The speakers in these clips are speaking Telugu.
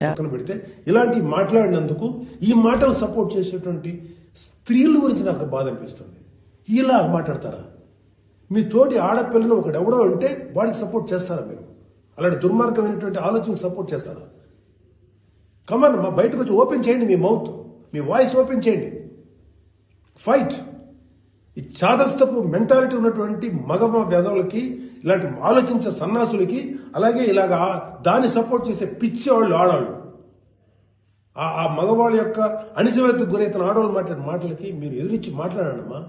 పక్కన పెడితే ఇలాంటి మాట్లాడినందుకు ఈ మాటలు సపోర్ట్ చేసేటువంటి స్త్రీల గురించి నాకు బాధ అనిపిస్తుంది. ఇలా మాట్లాడతారా? మీ తోటి ఆడపిల్లను ఒకడెవడో అంటే వాడికి సపోర్ట్ చేస్తారా మీరు? అలాంటి దుర్మార్గమైనటువంటి ఆలోచన సపోర్ట్ చేస్తారా? కమన్ మా బయటకు వచ్చి ఓపెన్ చేయండి, మీ మౌత్, మీ వాయిస్ ఓపెన్ చేయండి, ఫైట్. ఈ చాదస్తపు మెంటాలిటీ ఉన్నటువంటి మగ వ్యధవులకి, ఇలాంటి ఆలోచించే సన్నాసులకి, అలాగే ఇలాగ దాన్ని సపోర్ట్ చేసే పిచ్చి వాళ్ళు ఆడవాళ్ళు, ఆ మగవాళ్ళ యొక్క అణిసివేతకు గురైన ఆడవాళ్ళు మాట్లాడే మాటలకి మీరు ఎదురించి మాట్లాడమ్మా.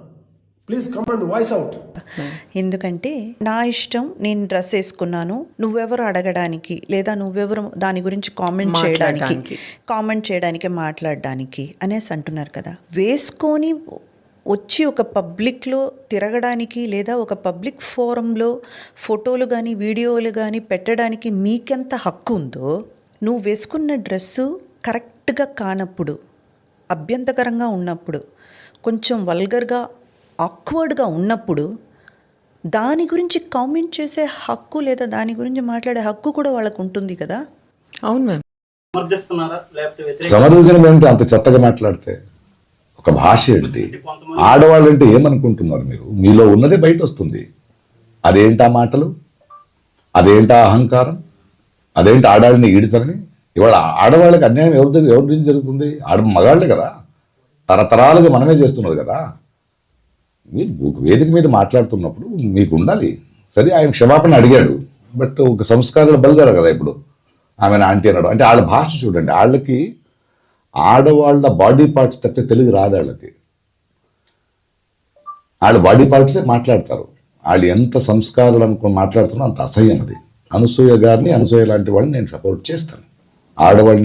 Please come and voice out. ఎందుకంటే నా ఇష్టం, నేను డ్రెస్ వేసుకున్నాను, నువ్వెవరు అడగడానికి లేదా నువ్వెవరు దాని గురించి కామెంట్ చేయడానికి మాట్లాడడానికి అనేసి అంటున్నారు కదా. వేసుకొని వచ్చి ఒక పబ్లిక్లో తిరగడానికి లేదా ఒక పబ్లిక్ ఫోరంలో ఫోటోలు కానీ వీడియోలు కానీ పెట్టడానికి మీకెంత హక్కు ఉందో, నువ్వు వేసుకున్న డ్రెస్సు కరెక్ట్గా కానప్పుడు, అభ్యంతకరంగా ఉన్నప్పుడు, కొంచెం వల్గర్గా ఆక్వర్డ్గా ఉన్నప్పుడు దాని గురించి కామెంట్ చేసే హక్కు లేదా దాని గురించి మాట్లాడే హక్కు కూడా వాళ్ళకు ఉంటుంది కదా. అవును మ్యామ్. సమర్థించడం ఏమిటి అంత చెత్తగా మాట్లాడితే? ఒక భాష ఏంటి? ఆడవాళ్ళు అంటే ఏమనుకుంటున్నారు మీరు? మీలో ఉన్నదే బయట వస్తుంది. అదేంటా మాటలు, అదేంటా అహంకారం, అదేంటి ఆడాళ్ళని ఈడుతారని? ఇవాళ ఆడవాళ్ళకి అన్యాయం ఎవరి గురించి జరుగుతుంది? మగాళ్ళే కదా, తరతరాలుగా మనమే చేస్తున్నది కదా. మీరు వేదిక మీద మాట్లాడుతున్నప్పుడు మీకు ఉండాలి. సరే, ఆయన క్షమాపణ అడిగాడు, బట్ ఒక సంస్కారాలు బలిదారు కదా. ఇప్పుడు ఆమెను ఆంటీ అన్నాడు అంటే వాళ్ళ భాష చూడండి. వాళ్ళకి ఆడవాళ్ళ బాడీ పార్ట్స్ తప్పితే తెలుగు రాదు వాళ్ళకి. వాళ్ళ బాడీ పార్ట్సే మాట్లాడతారు. వాళ్ళు ఎంత సంస్కారాలు అనుకుని మాట్లాడుతున్నా అంత అసహ్యం అది. అనసూయ గారిని, అనసూయ లాంటి వాళ్ళని నేను సపోర్ట్ చేస్తాను. ఆడవాళ్ళని